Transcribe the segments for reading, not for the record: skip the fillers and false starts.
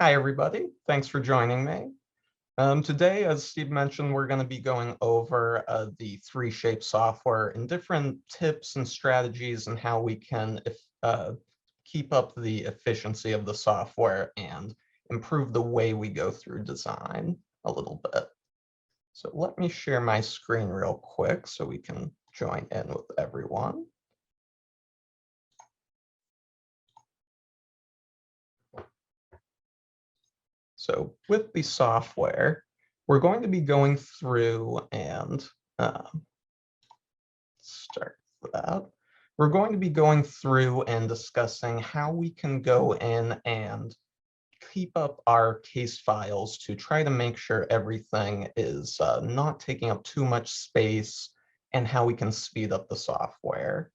Hi, everybody. Thanks for joining me. Today, as Steve mentioned, we're going to be going over the 3Shape software and different tips and strategies and how we can keep up the efficiency of the software and improve the way we go through design a little bit. So let me share my screen real quick so we can join in with everyone. So with the software, we're going to be going through and start with that. We're going to be going through and discussing how we can go in and keep up our case files to try to make sure everything is not taking up too much space and how we can speed up the software.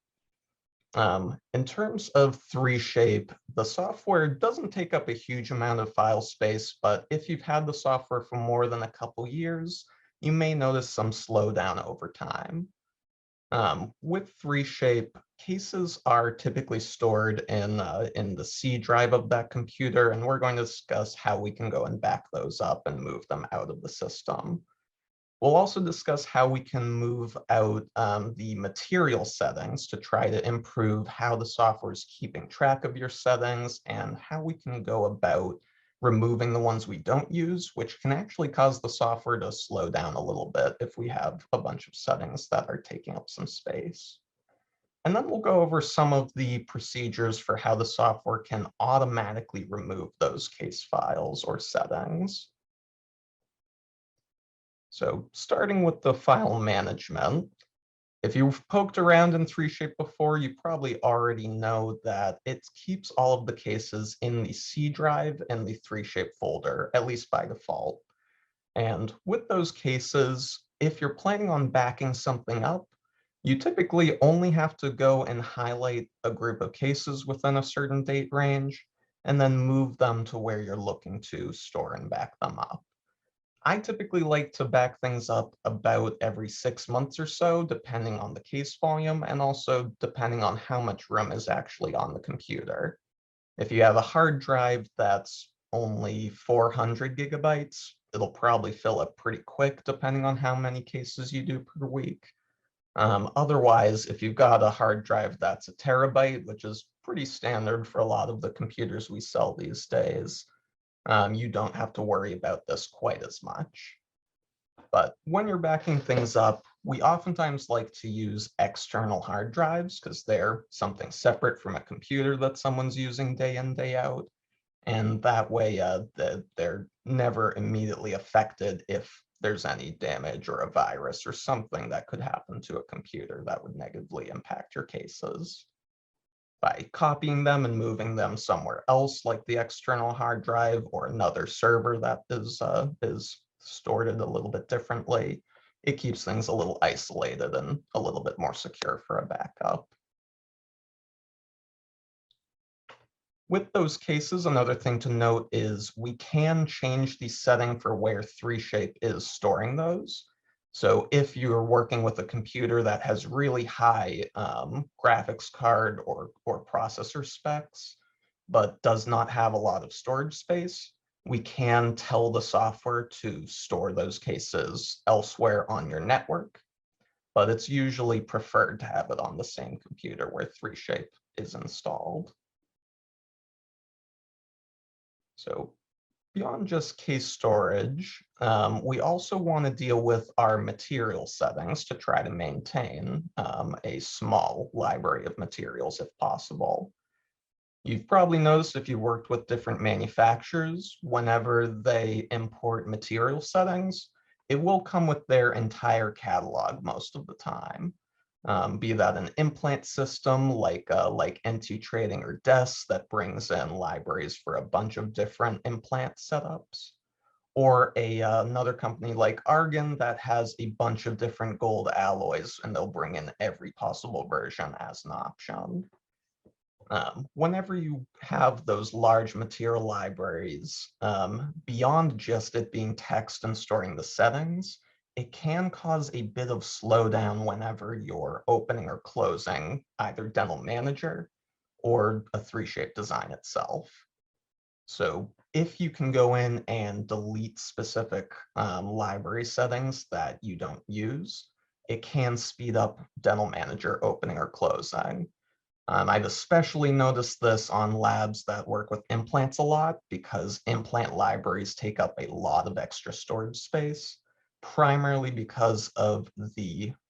In terms of 3Shape, the software doesn't take up a huge amount of file space, but if you've had the software for more than a couple years, you may notice some slowdown over time. With 3Shape, cases are typically stored in the C drive of that computer, and we're going to discuss how we can go and back those up and move them out of the system. We'll also discuss how we can move out the material settings to try to improve how the software is keeping track of your settings and how we can go about removing the ones we don't use, which can actually cause the software to slow down a little bit if we have a bunch of settings that are taking up some space. And then we'll go over some of the procedures for how the software can automatically remove those case files or settings. So starting with the file management, if you've poked around in 3Shape before, you probably already know that it keeps all of the cases in the C drive and the 3Shape folder, at least by default. And with those cases, if you're planning on backing something up, you typically only have to go and highlight a group of cases within a certain date range, and then move them to where you're looking to store and back them up. I typically like to back things up about every 6 months or so, depending on the case volume and also depending on how much room is actually on the computer. If you have a hard drive that's only 400 gigabytes, it'll probably fill up pretty quick depending on how many cases you do per week. Otherwise, if you've got a hard drive that's a terabyte, which is pretty standard for a lot of the computers we sell these days, you don't have to worry about this quite as much. But when you're backing things up, we oftentimes like to use external hard drives because they're something separate from a computer that someone's using day in, day out. And that way, they're never immediately affected if there's any damage or a virus or something that could happen to a computer that would negatively impact your cases. By copying them and moving them somewhere else, like the external hard drive or another server that is stored it a little bit differently, it keeps things a little isolated and a little bit more secure for a backup. With those cases, another thing to note is we can change the setting for where 3Shape is storing those. So if you're working with a computer that has really high graphics card or processor specs, but does not have a lot of storage space, we can tell the software to store those cases elsewhere on your network, but it's usually preferred to have it on the same computer where 3Shape is installed. So beyond just case storage, we also want to deal with our material settings to try to maintain a small library of materials if possible. You've probably noticed if you worked with different manufacturers, whenever they import material settings, it will come with their entire catalog most of the time. Be that an implant system like NT Trading or DES that brings in libraries for a bunch of different implant setups, or another company like Argon that has a bunch of different gold alloys and they'll bring in every possible version as an option. Whenever you have those large material libraries, beyond just it being text and storing the settings, it can cause a bit of slowdown whenever you're opening or closing either Dental Manager or a 3Shape design itself. So if you can go in and delete specific library settings that you don't use, it can speed up Dental Manager opening or closing. I've especially noticed this on labs that work with implants a lot because implant libraries take up a lot of extra storage space, primarily because of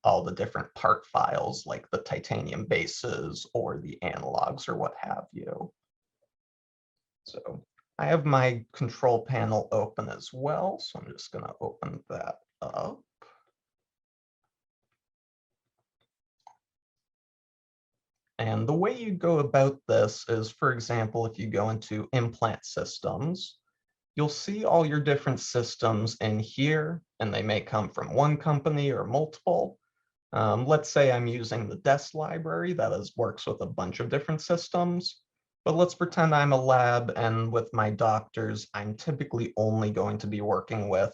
all the different part files like the titanium bases or the analogs or what have you. So I have my control panel open as well, so I'm just going to open that up. And the way you go about this is, for example, if you go into implant systems, you'll see all your different systems in here, and they may come from one company or multiple. Let's say I'm using the desk library that works with a bunch of different systems. But let's pretend I'm a lab, and with my doctors, I'm typically only going to be working with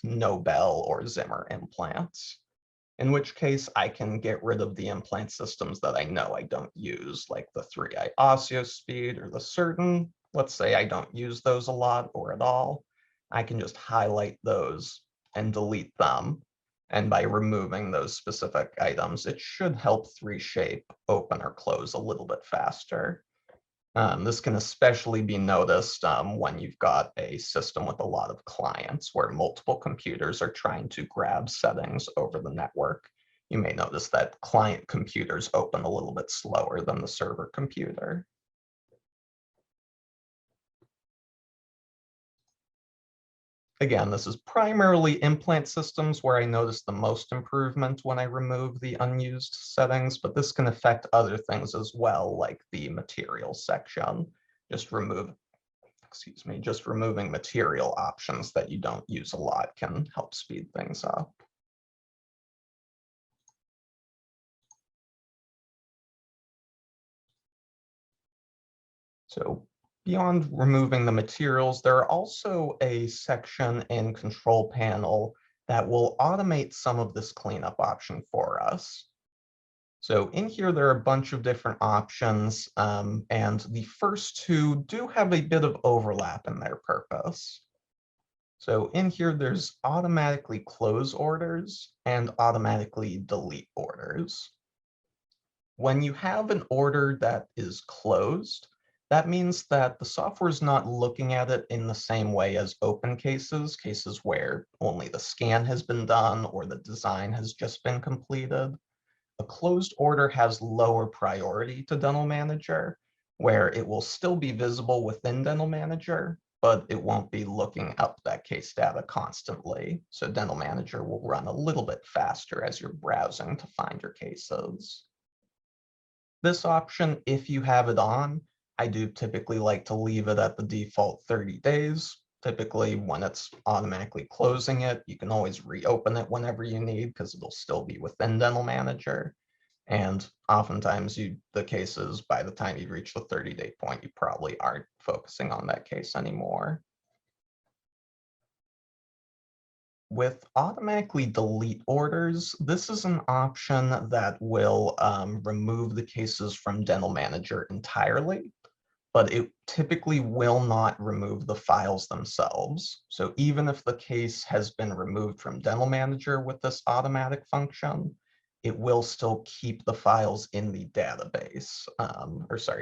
Nobel or Zimmer implants. In which case, I can get rid of the implant systems that I know I don't use, like the 3i OsseoSpeed or the Certain. Let's say I don't use those a lot or at all. I can just highlight those and delete them. And by removing those specific items, it should help 3Shape open or close a little bit faster. This can especially be noticed when you've got a system with a lot of clients where multiple computers are trying to grab settings over the network. You may notice that client computers open a little bit slower than the server computer. Again, this is primarily implant systems where I notice the most improvement when I remove the unused settings, but this can affect other things as well, like the materials section. Just removing material options that you don't use a lot can help speed things up. So beyond removing the materials, there are also a section in Control Panel that will automate some of this cleanup option for us. So in here, there are a bunch of different options, and the first two do have a bit of overlap in their purpose. So in here, there's automatically close orders and automatically delete orders. When you have an order that is closed, that means that the software is not looking at it in the same way as open cases where only the scan has been done or the design has just been completed. A closed order has lower priority to Dental Manager, where it will still be visible within Dental Manager, but it won't be looking up that case data constantly. So Dental Manager will run a little bit faster as you're browsing to find your cases. This option, if you have it on, I do typically like to leave it at the default 30 days. Typically, when it's automatically closing it, you can always reopen it whenever you need because it'll still be within Dental Manager. And oftentimes, the cases, by the time you reach the 30-day point, you probably aren't focusing on that case anymore. With automatically delete orders, this is an option that will remove the cases from Dental Manager entirely, but it typically will not remove the files themselves. So even if the case has been removed from Dental Manager with this automatic function, it will still keep the files in the database,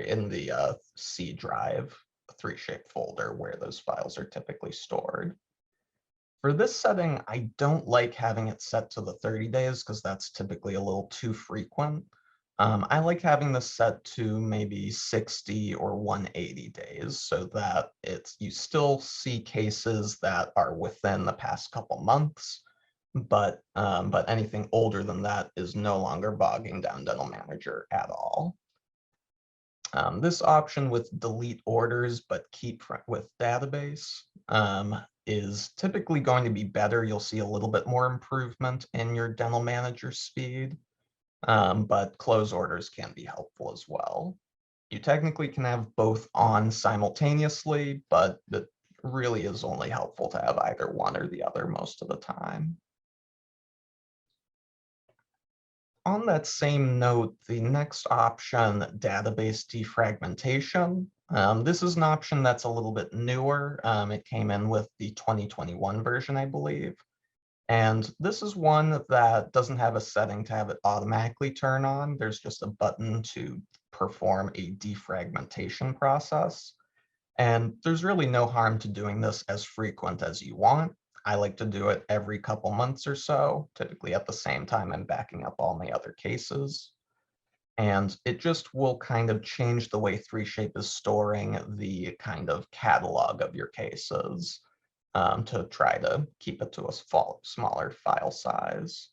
in the C drive, 3Shape folder where those files are typically stored. For this setting, I don't like having it set to the 30 days because that's typically a little too frequent. I like having this set to maybe 60 or 180 days so that you still see cases that are within the past couple months, but anything older than that is no longer bogging down Dental Manager at all. This option with delete orders but keep with database is typically going to be better. You'll see a little bit more improvement in your Dental Manager speed, but close orders can be helpful as well. You technically can have both on simultaneously, but it really is only helpful to have either one or the other most of the time. On that same note, the next option, database defragmentation, This is an option that's a little bit newer. It came in with the 2021 version, I believe. And this is one that doesn't have a setting to have it automatically turn on. There's just a button to perform a defragmentation process. And there's really no harm to doing this as frequent as you want. I like to do it every couple months or so, typically at the same time I'm backing up all my other cases. And it just will kind of change the way 3Shape is storing the kind of catalog of your cases to try to keep it to a smaller file size.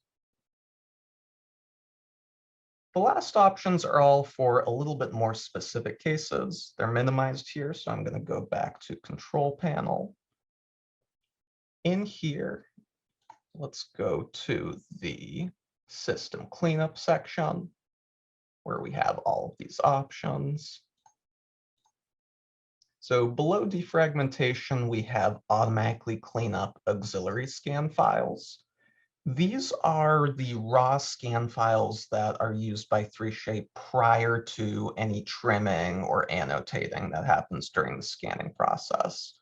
The last options are all for a little bit more specific cases. They're minimized here, so I'm going to go back to Control Panel. In here, let's go to the System Cleanup section, where we have all of these options. So below defragmentation, we have automatically clean up auxiliary scan files. These are the raw scan files that are used by 3Shape prior to any trimming or annotating that happens during the scanning process.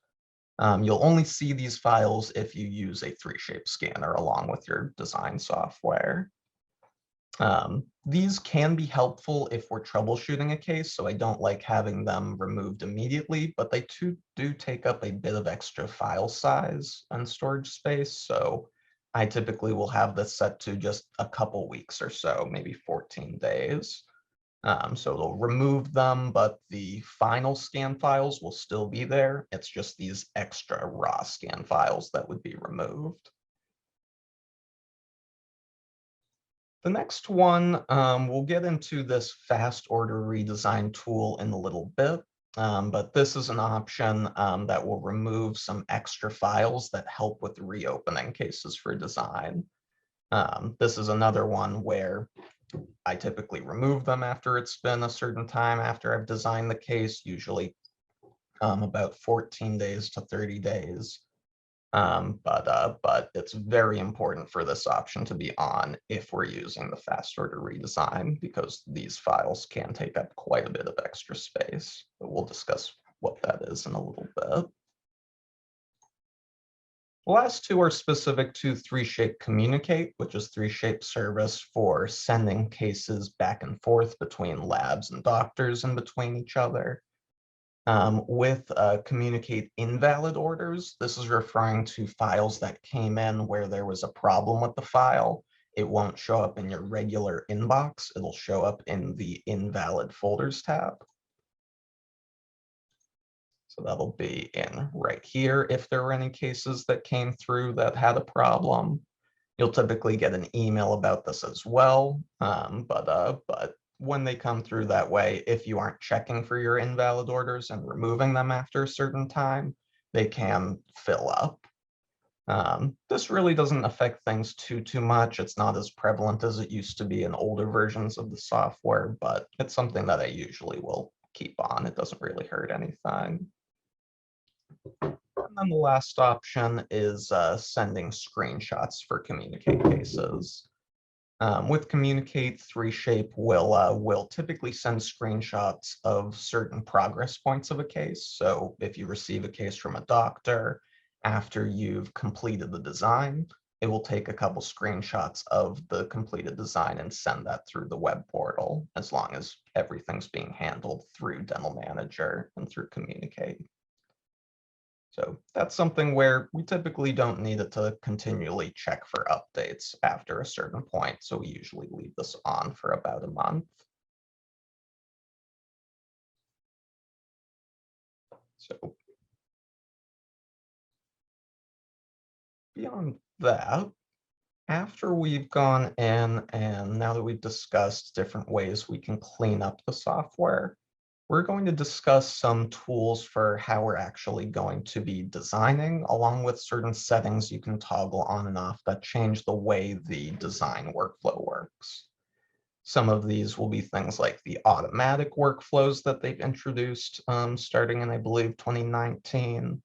You'll only see these files if you use a 3Shape scanner along with your design software. These can be helpful if we're troubleshooting a case, so I don't like having them removed immediately, but they do take up a bit of extra file size and storage space, so I typically will have this set to just a couple weeks or so, maybe 14 days. So it'll remove them, but the final scan files will still be there. It's just these extra raw scan files that would be removed. The next one, we'll get into this fast order redesign tool in a little bit, but this is an option that will remove some extra files that help with reopening cases for design. This is another one where I typically remove them after it's been a certain time after I've designed the case, usually about 14 days to 30 days. But it's very important for this option to be on if we're using the fast order redesign, because these files can take up quite a bit of extra space. But we'll discuss what that is in a little bit. The last two are specific to 3Shape Communicate, which is 3Shape's service for sending cases back and forth between labs and doctors and between each other. With communicate invalid orders, this is referring to files that came in where there was a problem with the file. It won't show up in your regular inbox. It'll show up in the invalid folders tab. So that'll be in right here if there were any cases that came through that had a problem. You'll typically get an email about this as well, but when they come through that way, if you aren't checking for your invalid orders and removing them after a certain time, they can fill up. This really doesn't affect things too much. It's not as prevalent as it used to be in older versions of the software, but it's something that I usually will keep on. It doesn't really hurt anything. And then the last option is sending screenshots for communicate cases. With Communicate, 3Shape will typically send screenshots of certain progress points of a case. So if you receive a case from a doctor after you've completed the design, it will take a couple screenshots of the completed design and send that through the web portal, as long as everything's being handled through Dental Manager and through Communicate. So that's something where we typically don't need it to continually check for updates after a certain point. So we usually leave this on for about a month. So beyond that, after we've gone in and now that we've discussed different ways we can clean up the software, we're going to discuss some tools for how we're actually going to be designing, along with certain settings you can toggle on and off that change the way the design workflow works. Some of these will be things like the automatic workflows that they've introduced starting in, I believe, 2019,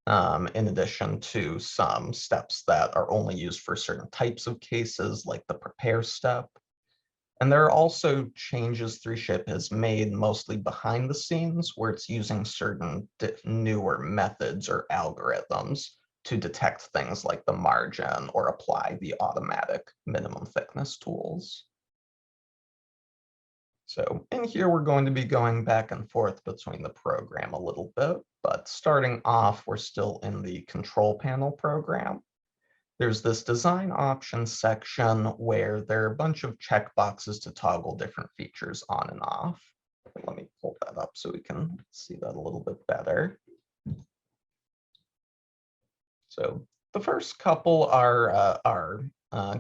in addition to some steps that are only used for certain types of cases, like the prepare step. And there are also changes 3Shape has made mostly behind the scenes where it's using certain newer methods or algorithms to detect things like the margin or apply the automatic minimum thickness tools. So in here, we're going to be going back and forth between the program a little bit, but starting off, we're still in the control panel program. There's this design options section where there are a bunch of checkboxes to toggle different features on and off. Let me pull that up so we can see that a little bit better. So the first couple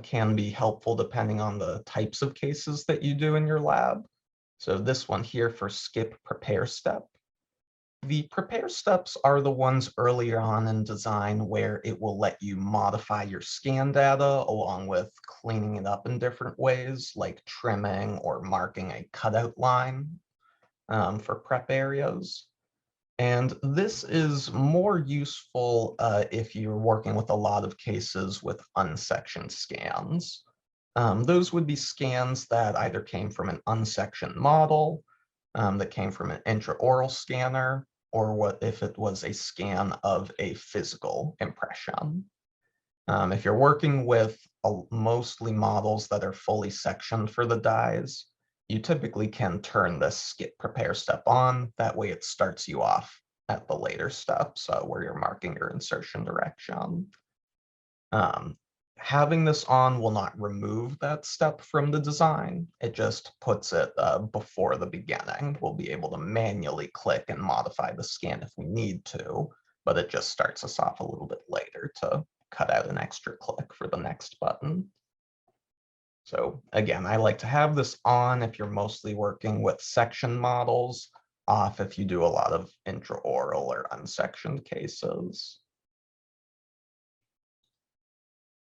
can be helpful depending on the types of cases that you do in your lab. So this one here for skip prepare step. The prepare steps are the ones earlier on in design where it will let you modify your scan data along with cleaning it up in different ways, like trimming or marking a cutout line for prep areas. And this is more useful if you're working with a lot of cases with unsectioned scans. Those would be scans that either came from an unsectioned model, that came from an intraoral scanner, or what if it was a scan of a physical impression. If you're working with mostly models that are fully sectioned for the dyes, you typically can turn this skip prepare step on. That way it starts you off at the later steps where you're marking your insertion direction. Having this on will not remove that step from the design. It just puts it before the beginning. We'll be able to manually click and modify the scan if we need to, but it just starts us off a little bit later to cut out an extra click for the next button. So again, I like to have this on if you're mostly working with section models, off if you do a lot of intraoral or unsectioned cases.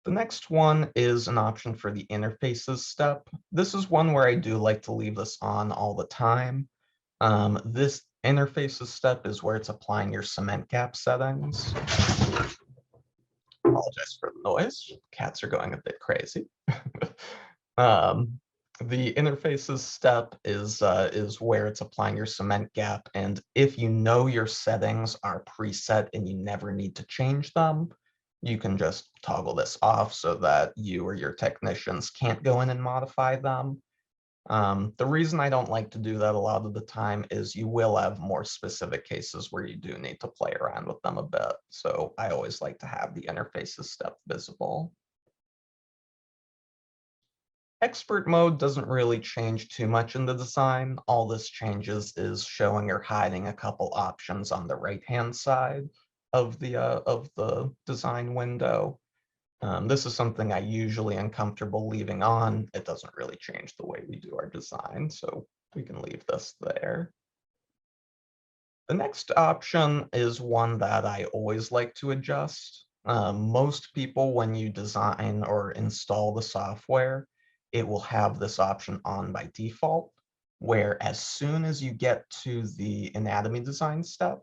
The next one is an option for the interfaces step. This is one where I do like to leave this on all the time. This interfaces step is where it's applying your cement gap settings. Apologize for the noise. Cats are going a bit crazy. The interfaces step is where it's applying your cement gap, and if you know your settings are preset and you never need to change them, you can just toggle this off so that you or your technicians can't go in and modify them. The reason I don't like to do that a lot of the time is you will have more specific cases where you do need to play around with them a bit. So I always like to have the interfaces step visible. Expert mode doesn't really change too much in the design. All this changes is showing or hiding a couple options on the right-hand side of the design window. This is something I usually am comfortable leaving on. It doesn't really change the way we do our design, so we can leave this there. The next option is one that I always like to adjust. Most people, when you design or install the software, it will have this option on by default, where as soon as you get to the anatomy design step,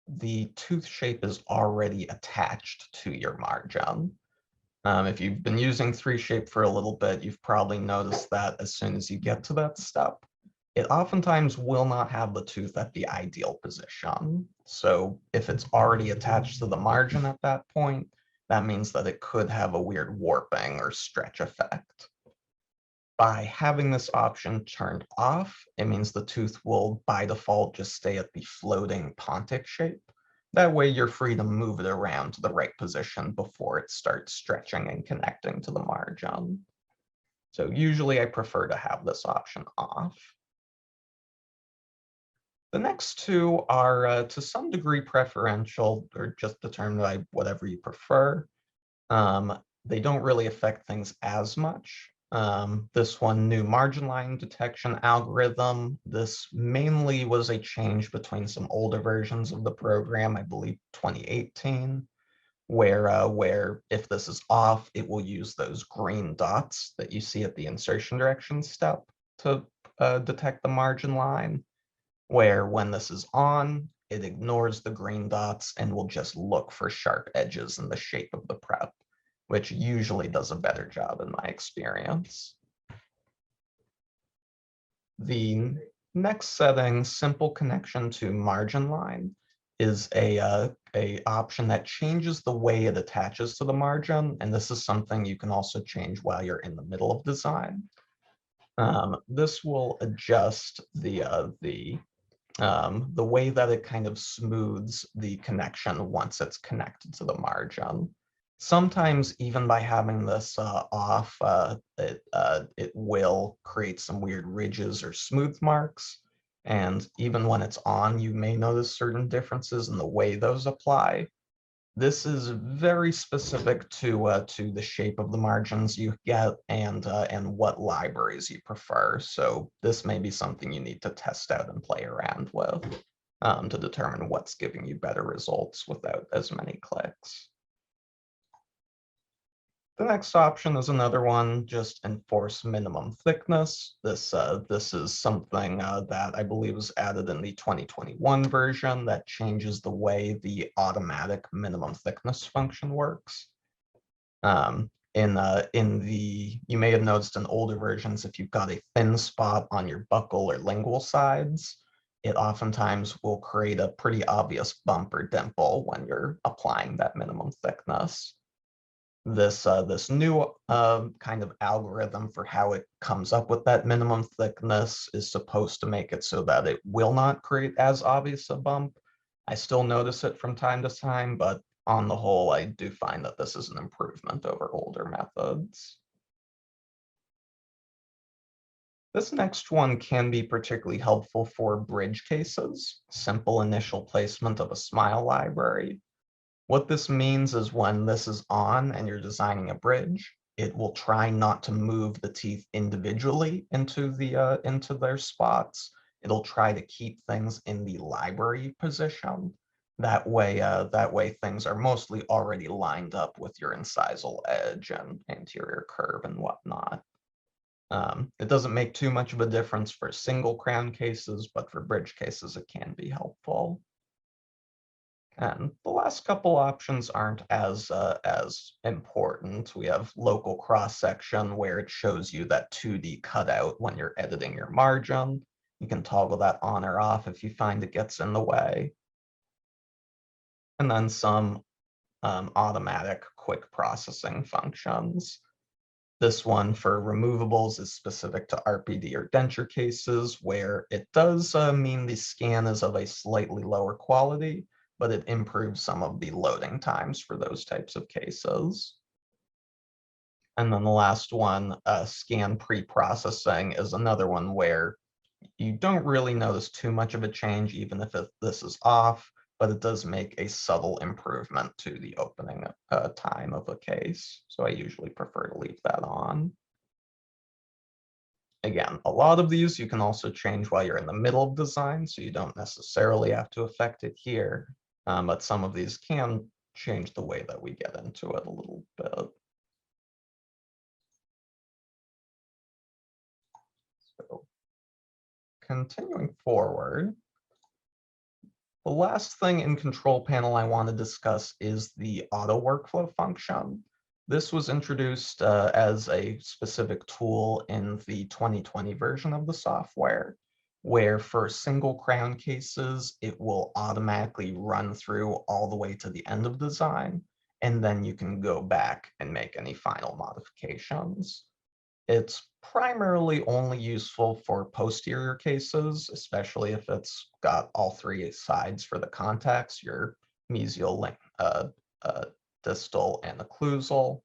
the tooth shape is already attached to your margin. If you've been using 3Shape for a little bit, you've probably noticed that as soon as you get to that step, it oftentimes will not have the tooth at the ideal position. So if it's already attached to the margin at that point, that means that it could have a weird warping or stretch effect. By having this option turned off, it means the tooth will by default just stay at the floating pontic shape. That way you're free to move it around to the right position before it starts stretching and connecting to the margin. So usually I prefer to have this option off. The next two are to some degree preferential or just determined by whatever you prefer. They don't really affect things as much. This one, new margin line detection algorithm. This mainly was a change between some older versions of the program, I believe 2018, where if this is off, it will use those green dots that you see at the insertion direction step to detect the margin line, where when this is on, it ignores the green dots and will just look for sharp edges in the shape of the prep, which usually does a better job in my experience. The next setting, simple connection to margin line, is a option that changes the way it attaches to the margin, and this is something you can also change while you're in the middle of design. This will adjust the way that it kind of smooths the connection once it's connected to the margin. Sometimes even by having this off, it will create some weird ridges or smooth marks. And even when it's on, you may notice certain differences in the way those apply. This is very specific to the shape of the margins you get and what libraries you prefer. So this may be something you need to test out and play around with to determine what's giving you better results without as many clicks. The next option is another one, just enforce minimum thickness. This is something that I believe was added in the 2021 version that changes the way the automatic minimum thickness function works. You may have noticed in older versions, if you've got a thin spot on your buccal or lingual sides, it oftentimes will create a pretty obvious bump or dimple when you're applying that minimum thickness. This new kind of algorithm for how it comes up with that minimum thickness is supposed to make it so that it will not create as obvious a bump. I still notice it from time to time, but on the whole, I do find that this is an improvement over older methods. This next one can be particularly helpful for bridge cases, simple initial placement of a smile library. What this means is when this is on and you're designing a bridge, it will try not to move the teeth individually into their spots. It'll try to keep things in the library position. That way things are mostly already lined up with your incisal edge and anterior curve and whatnot. It doesn't make too much of a difference for single crown cases, but for bridge cases, it can be helpful. And the last couple options aren't as important. We have local cross-section where it shows you that 2D cutout when you're editing your margin. You can toggle that on or off if you find it gets in the way. And then some automatic quick processing functions. This one for removables is specific to RPD or denture cases where it does mean the scan is of a slightly lower quality, but it improves some of the loading times for those types of cases. And then the last one, scan pre-processing, is another one where you don't really notice too much of a change, even if this is off, but it does make a subtle improvement to the opening time of a case. So I usually prefer to leave that on. Again, a lot of these you can also change while you're in the middle of design, so you don't necessarily have to affect it here. But some of these can change the way that we get into it a little bit. So continuing forward, the last thing in control panel I want to discuss is the auto workflow function. This was introduced as a specific tool in the 2020 version of the software, where for single crown cases, it will automatically run through all the way to the end of design, and then you can go back and make any final modifications. It's primarily only useful for posterior cases, especially if it's got all three sides for the contacts, your mesial, distal, and occlusal.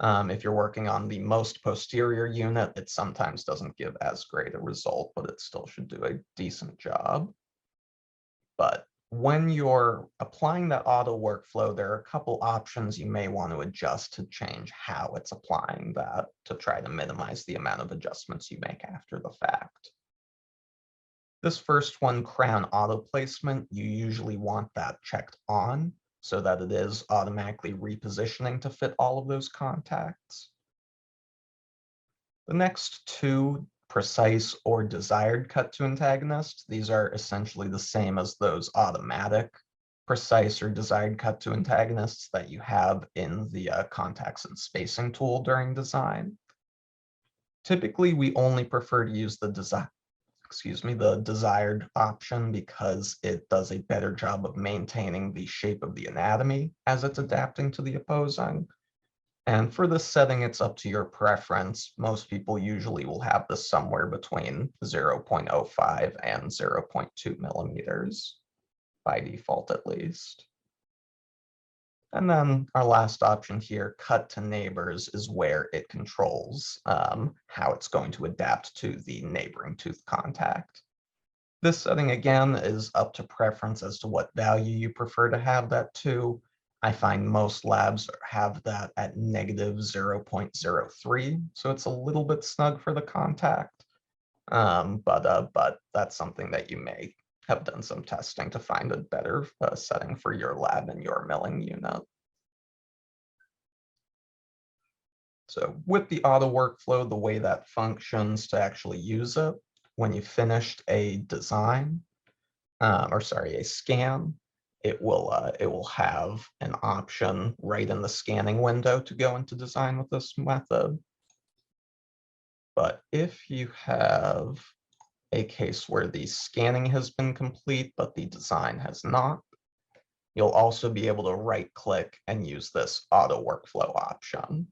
If you're working on the most posterior unit, it sometimes doesn't give as great a result, but it still should do a decent job. But when you're applying that auto workflow, there are a couple options you may want to adjust to change how it's applying that to try to minimize the amount of adjustments you make after the fact. This first one, crown auto placement, you usually want that checked on so that it is automatically repositioning to fit all of those contacts. The next two, precise or desired cut to antagonist, these are essentially the same as those automatic precise or desired cut to antagonists that you have in the contacts and spacing tool during design. Typically, we only prefer to use the excuse me, the desired option because it does a better job of maintaining the shape of the anatomy as it's adapting to the opposing. And for this setting, it's up to your preference. Most people usually will have this somewhere between 0.05 and 0.2 millimeters, by default at least. And then our last option here, cut to neighbors, is where it controls how it's going to adapt to the neighboring tooth contact. This setting, again, is up to preference as to what value you prefer to have that to. I find most labs have that at negative 0.03, so it's a little bit snug for the contact. But that's something that you may have done some testing to find a better setting for your lab and your milling unit. So with the auto workflow, the way that functions to actually use it, when you finished a design, a scan, it will have an option right in the scanning window to go into design with this method. But if you have a case where the scanning has been complete, but the design has not, you'll also be able to right click and use this auto workflow option.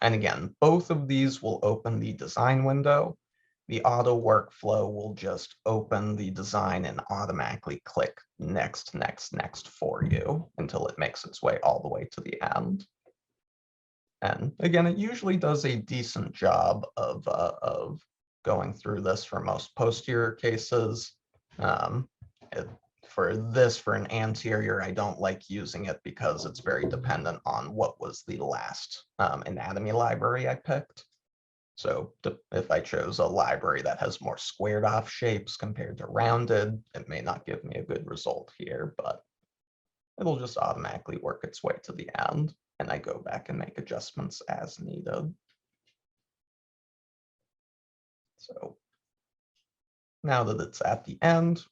And again, both of these will open the design window. The auto workflow will just open the design and automatically click next, next, next for you until it makes its way all the way to the end. And again, it usually does a decent job of going through this for most posterior cases. For an anterior, I don't like using it because it's very dependent on what was the last anatomy library I picked. So if I chose a library that has more squared off shapes compared to rounded, it may not give me a good result here, but it'll just automatically work its way to the end, and I go back and make adjustments as needed. So now that it's at the end,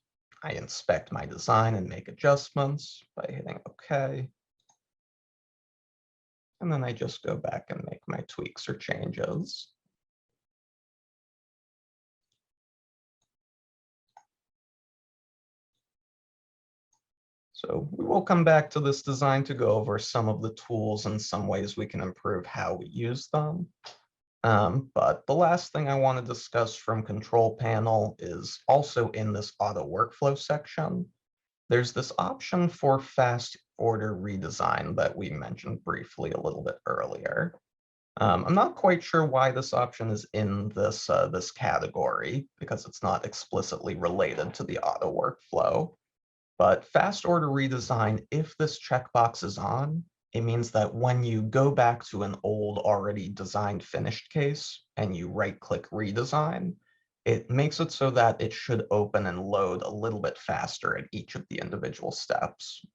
I inspect my design and make adjustments by hitting OK. And then I just go back and make my tweaks or changes. So we will come back to this design to go over some of the tools and some ways we can improve how we use them. But the last thing I want to discuss from Control Panel is also in this auto workflow section. There's this option for fast order redesign that we mentioned briefly a little bit earlier. I'm not quite sure why this option is in this category because it's not explicitly related to the auto workflow. But fast order redesign, if this checkbox is on, it means that when you go back to an old already designed finished case and you right click redesign, it makes it so that it should open and load a little bit faster at each of the individual steps.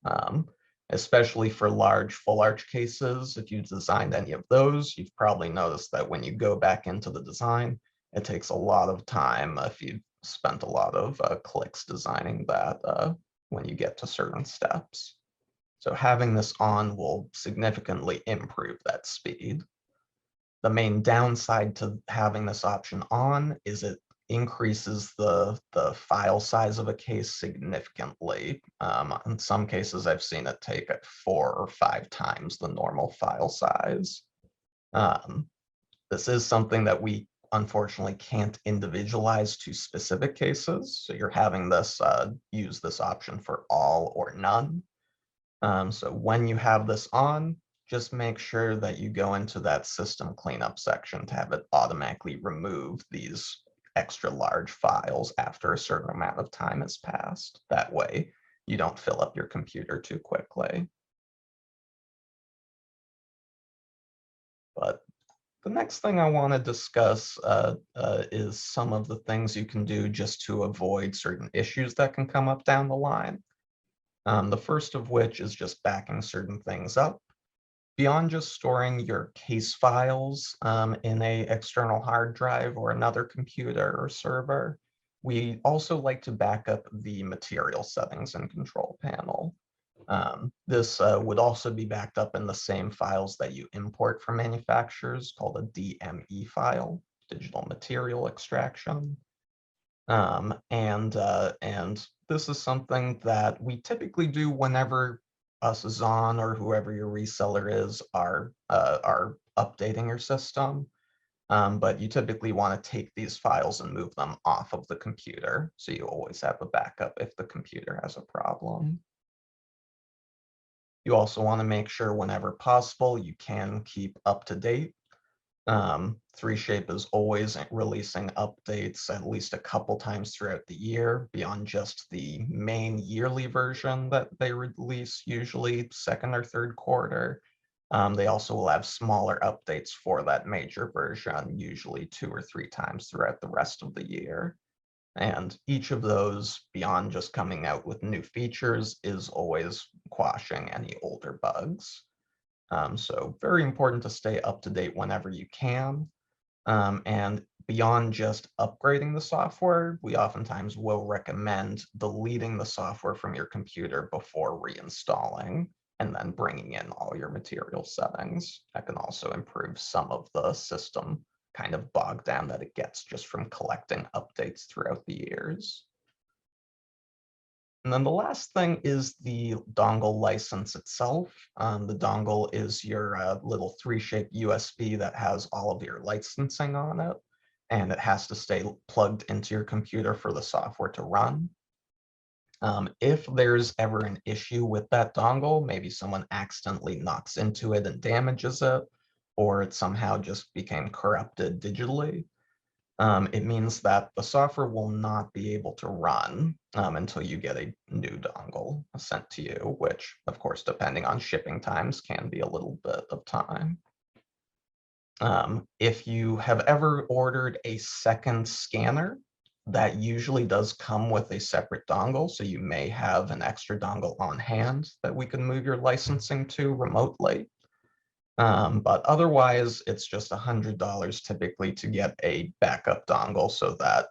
Especially for large full arch cases, if you designed any of those, you've probably noticed that when you go back into the design, it takes a lot of time if you've spent a lot of clicks designing that when you get to certain steps. So having this on will significantly improve that speed. The main downside to having this option on is it increases the file size of a case significantly. In some cases, I've seen it take 4 or 5 times the normal file size. This is something that we unfortunately can't individualize to specific cases. So you're having this use this option for all or none. So when you have this on, just make sure that you go into that system cleanup section to have it automatically remove these extra large files after a certain amount of time has passed. That way you don't fill up your computer too quickly. But the next thing I want to discuss is some of the things you can do just to avoid certain issues that can come up down the line. The first of which is just backing certain things up. Beyond just storing your case files in an external hard drive or another computer or server, we also like to back up the material settings in Control Panel. This would also be backed up in the same files that you import from manufacturers called a DME file, digital material extraction. And this is something that we typically do whenever us Zahn or whoever your reseller is are updating your system. But you typically want to take these files and move them off of the computer, so you always have a backup if the computer has a problem. You also want to make sure whenever possible you can keep up to date. 3Shape is always releasing updates at least a couple times throughout the year, beyond just the main yearly version that they release, usually second or third quarter. They also will have smaller updates for that major version, usually 2 or 3 times throughout the rest of the year. And each of those, beyond just coming out with new features, is always quashing any older bugs. So very important to stay up to date whenever you can. And beyond just upgrading the software, we oftentimes will recommend deleting the software from your computer before reinstalling and then bringing in all your material settings. That can also improve some of the system kind of bogged down that it gets just from collecting updates throughout the years. And then the last thing is the dongle license itself. The dongle is your little 3Shape USB that has all of your licensing on it, and it has to stay plugged into your computer for the software to run. If there's ever an issue with that dongle, maybe someone accidentally knocks into it and damages it, or it somehow just became corrupted digitally, it means that the software will not be able to run until you get a new dongle sent to you, which, of course, depending on shipping times, can be a little bit of time. If you have ever ordered a second scanner, that usually does come with a separate dongle, so you may have an extra dongle on hand that we can move your licensing to remotely. But otherwise, it's just $100 typically to get a backup dongle so that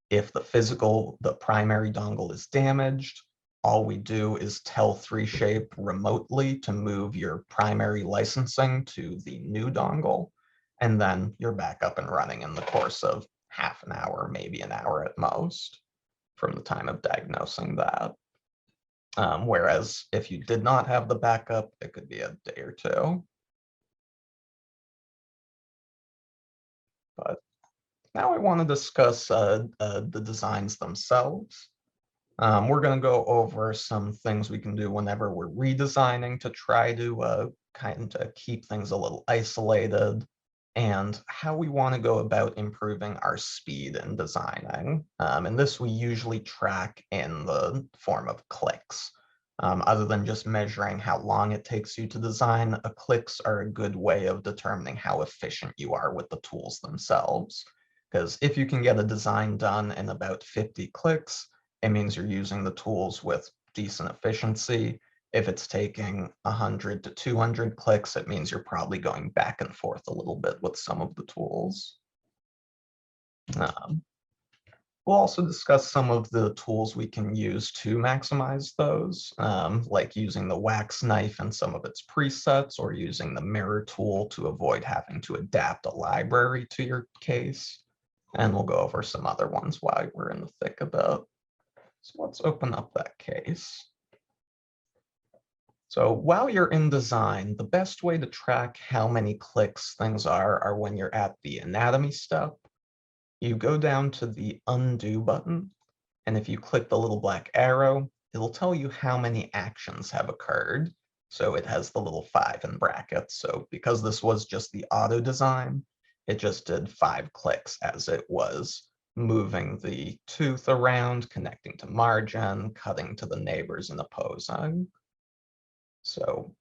if the primary dongle is damaged, all we do is tell 3Shape remotely to move your primary licensing to the new dongle, and then you're back up and running in the course of half an hour, maybe an hour at most, from the time of diagnosing that. Whereas if you did not have the backup, it could be a day or two. But now I want to discuss the designs themselves. We're going to go over some things we can do whenever we're redesigning to try to kind of keep things a little isolated, and how we want to go about improving our speed in designing. And this we usually track in the form of clicks. Other than just measuring how long it takes you to design, clicks are a good way of determining how efficient you are with the tools themselves. Because if you can get a design done in about 50 clicks, it means you're using the tools with decent efficiency. If it's taking 100 to 200 clicks, it means you're probably going back and forth a little bit with some of the tools. We'll also discuss some of the tools we can use to maximize those, like using the wax knife and some of its presets, or using the mirror tool to avoid having to adapt a library to your case. And we'll go over some other ones while we're in the thick of it. So let's open up that case. So while you're in design, the best way to track how many clicks things are when you're at the anatomy step. You go down to the undo button, and if you click the little black arrow, it'll tell you how many actions have occurred. So it has the little 5 in brackets. So because this was just the auto design, it just did 5 clicks as it was moving the tooth around, connecting to margin, cutting to the neighbors, and opposing. So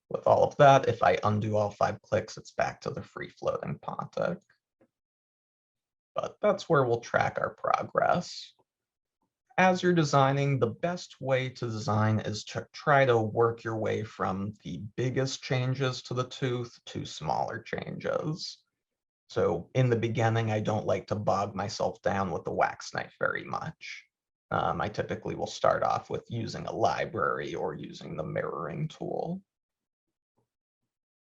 with all of that, if I undo all 5 clicks, it's back to the free floating pontic. But that's where we'll track our progress. As you're designing, the best way to design is to try to work your way from the biggest changes to the tooth to smaller changes. So in the beginning, I don't like to bog myself down with the wax knife very much. I typically will start off with using a library or using the mirroring tool.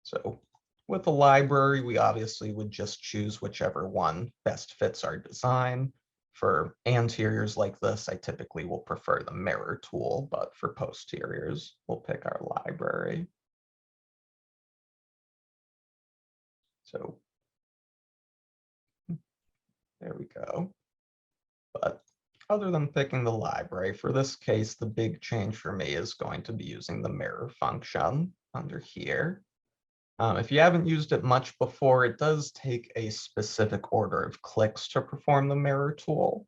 So with a library, we obviously would just choose whichever one best fits our design. For anteriors like this, I typically will prefer the mirror tool, but for posteriors, we'll pick our library. So there we go. But other than picking the library, for this case, the big change for me is going to be using the mirror function under here. If you haven't used it much before, it does take a specific order of clicks to perform the mirror tool.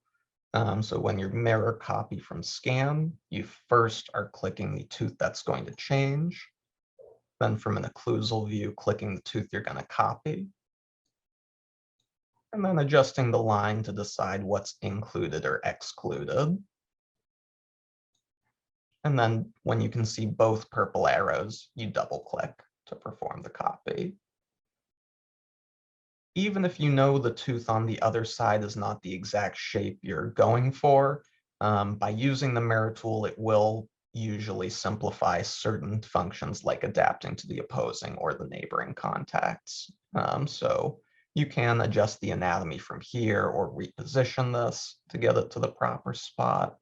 So when you mirror copy from scan, you first are clicking the tooth that's going to change. Then from an occlusal view, clicking the tooth you're going to copy. And then adjusting the line to decide what's included or excluded. And then when you can see both purple arrows, you double click to perform the copy. Even if you know the tooth on the other side is not the exact shape you're going for, by using the mirror tool, it will usually simplify certain functions like adapting to the opposing or the neighboring contacts. So you can adjust the anatomy from here or reposition this to get it to the proper spot,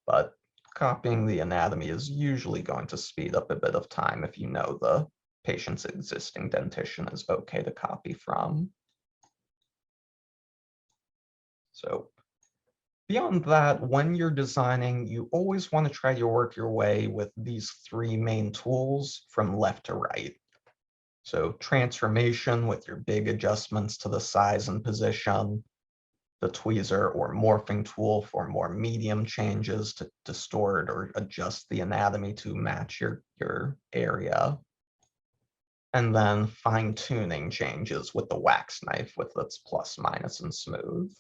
but copying the anatomy is usually going to speed up a bit of time if you know the patient's existing dentition is okay to copy from. So beyond that, when you're designing, you always want to try to work your way with these three main tools from left to right. So transformation with your big adjustments to the size and position, the tweezer or morphing tool for more medium changes to distort or adjust the anatomy to match your area. And then fine-tuning changes with the wax knife with its plus, minus, and smooth.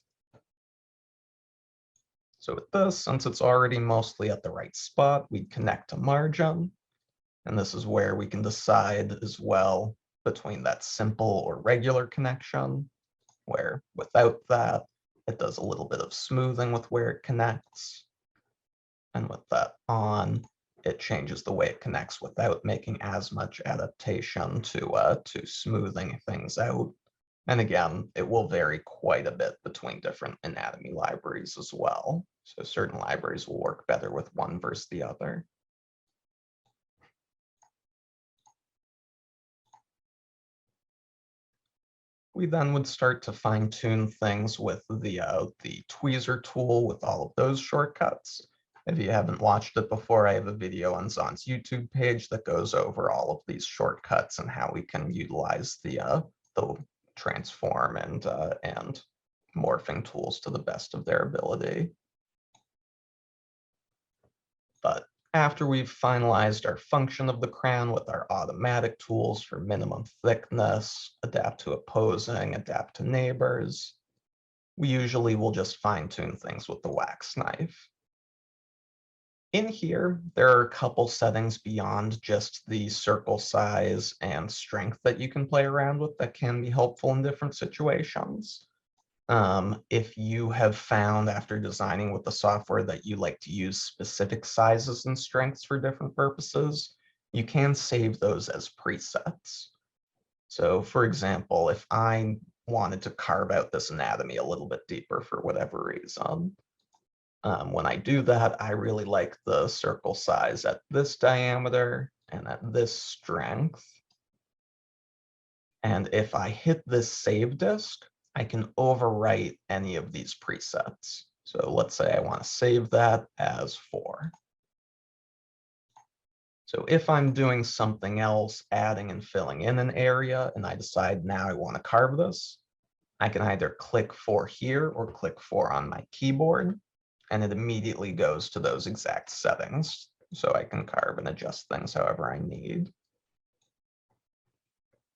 So with this, since it's already mostly at the right spot, we connect to margin. And this is where we can decide as well between that simple or regular connection, where without that, it does a little bit of smoothing with where it connects. And with that on, it changes the way it connects without making as much adaptation to smoothing things out. And again, it will vary quite a bit between different anatomy libraries as well. So certain libraries will work better with one versus the other. We then would start to fine tune things with the Tweezer tool with all of those shortcuts. If you haven't watched it before, I have a video on Zahn's YouTube page that goes over all of these shortcuts and how we can utilize the transform and morphing tools to the best of their ability. But after we've finalized our function of the crown with our automatic tools for minimum thickness, adapt to opposing, adapt to neighbors, we usually will just fine tune things with the wax knife. In here, there are a couple settings beyond just the circle size and strength that you can play around with that can be helpful in different situations. If you have found after designing with the software that you like to use specific sizes and strengths for different purposes, you can save those as presets. So for example, if I wanted to carve out this anatomy a little bit deeper for whatever reason, when I do that, I really like the circle size at this diameter and at this strength. And if I hit this save disk, I can overwrite any of these presets. So let's say I want to save that as 4. So if I'm doing something else, adding and filling in an area, and I decide now I want to carve this, I can either click 4 here or click 4 on my keyboard, and it immediately goes to those exact settings. So I can carve and adjust things however I need.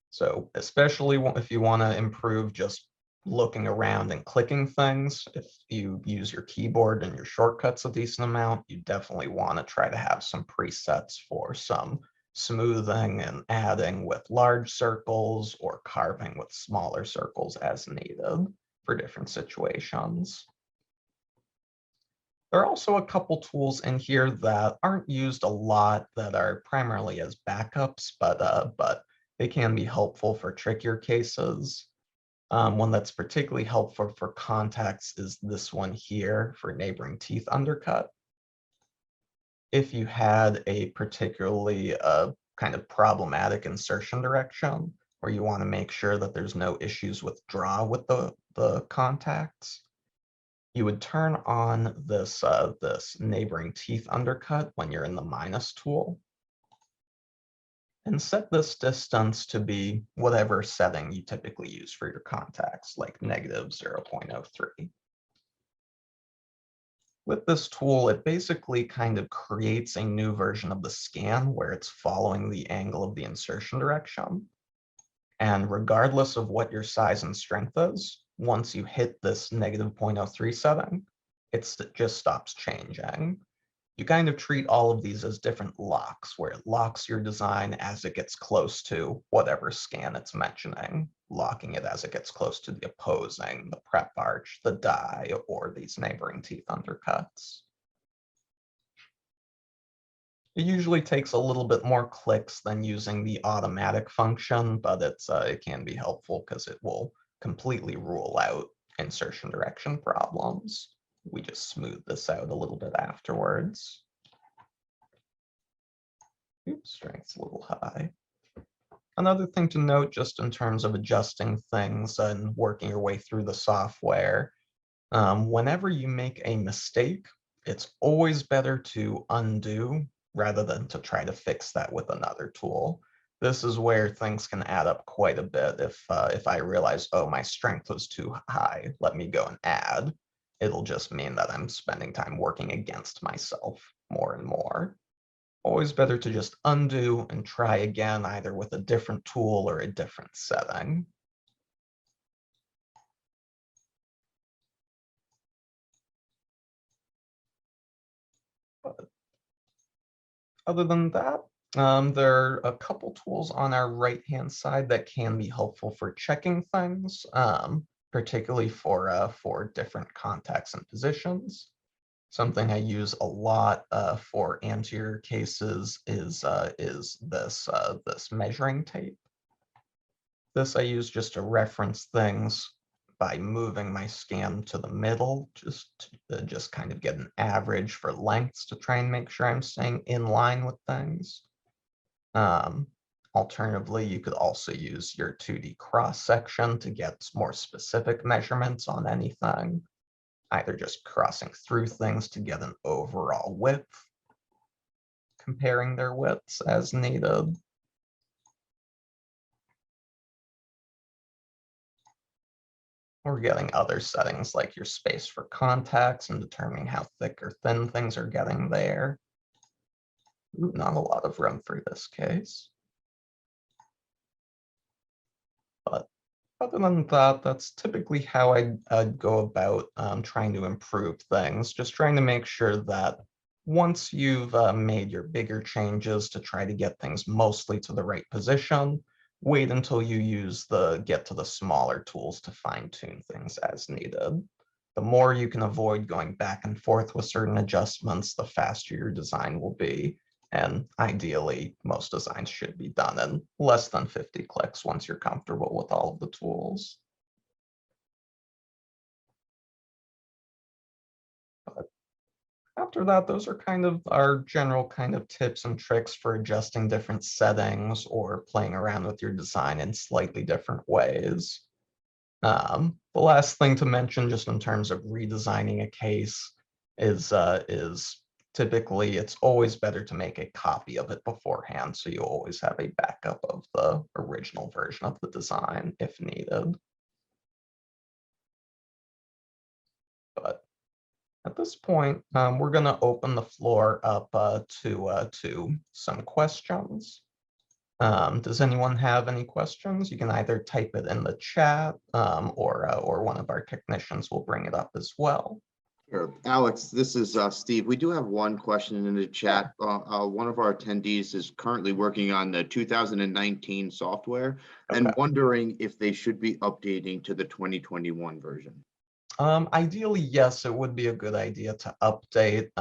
So especially if you want to improve just looking around and clicking things, if you use your keyboard and your shortcuts a decent amount, you definitely want to try to have some presets for some smoothing and adding with large circles or carving with smaller circles as needed for different situations. There are also a couple tools in here that aren't used a lot that are primarily as backups, but they can be helpful for trickier cases. One that's particularly helpful for contacts is this one here for neighboring teeth undercut. If you had a particularly kind of problematic insertion direction, where you want to make sure that there's no issues with draw with the contacts, you would turn on this neighboring teeth undercut when you're in the minus tool, and set this distance to be whatever setting you typically use for your contacts, like -0.03. With this tool, it basically kind of creates a new version of the scan where it's following the angle of the insertion direction. And regardless of what your size and strength is, once you hit this -0.03 setting, it just stops changing. You kind of treat all of these as different locks, where it locks your design as it gets close to whatever scan it's mentioning, locking it as it gets close to the opposing, the prep arch, the die, or these neighboring teeth undercuts. It usually takes a little bit more clicks than using the automatic function, but it can be helpful because it will completely rule out insertion direction problems. We just smooth this out a little bit afterwards. Oops, strength's a little high. Another thing to note, just in terms of adjusting things and working your way through the software, whenever you make a mistake, it's always better to undo rather than to try to fix that with another tool. This is where things can add up quite a bit. If I realize, oh, my strength was too high, let me go and add, it'll just mean that I'm spending time working against myself more and more. Always better to just undo and try again, either with a different tool or a different setting. But other than that, there are a couple tools on our right-hand side that can be helpful for checking things, particularly for different contacts and positions. Something I use a lot for anterior cases is this measuring tape. This I use just to reference things by moving my scan to the middle, just to just kind of get an average for lengths to try and make sure I'm staying in line with things. Alternatively, you could also use your 2D cross section to get more specific measurements on anything, either just crossing through things to get an overall width, comparing their widths as needed. Or getting other settings like your space for contacts and determining how thick or thin things are getting there. Ooh, not a lot of room for this case. But other than that, that's typically how I'd go about trying to improve things, just trying to make sure that once you've made your bigger changes to try to get things mostly to the right position, wait until you get to the smaller tools to fine tune things as needed. The more you can avoid going back and forth with certain adjustments, the faster your design will be. And ideally, most designs should be done in less than 50 clicks once you're comfortable with all of the tools. But after that, those are kind of our general kind of tips and tricks for adjusting different settings or playing around with your design in slightly different ways. The last thing to mention, just in terms of redesigning a case, is typically it's always better to make a copy of it beforehand, so you always have a backup of the original version of the design if needed. But at this point, we're going to open the floor up to some questions. Does anyone have any questions? You can either type it in the chat, or one of our technicians will bring it up as well. Sure. Alex, this is Steve. We do have one question in the chat. One of our attendees is currently working on the 2019 software and wondering if they should be updating to the 2021 version. Ideally, yes, it would be a good idea to update.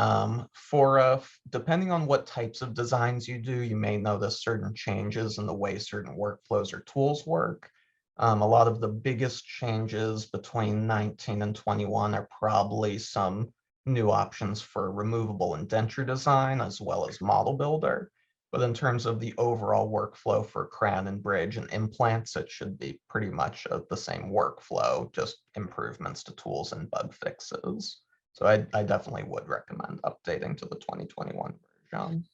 Depending on what types of designs you do, you may notice certain changes in the way certain workflows or tools work. A lot of the biggest changes between 19 and 21 are probably some new options for removable indenture design as well as model builder. But in terms of the overall workflow for crown and bridge and implants, it should be pretty much the same workflow, just improvements to tools and bug fixes. So I definitely would recommend updating to the 2021 version.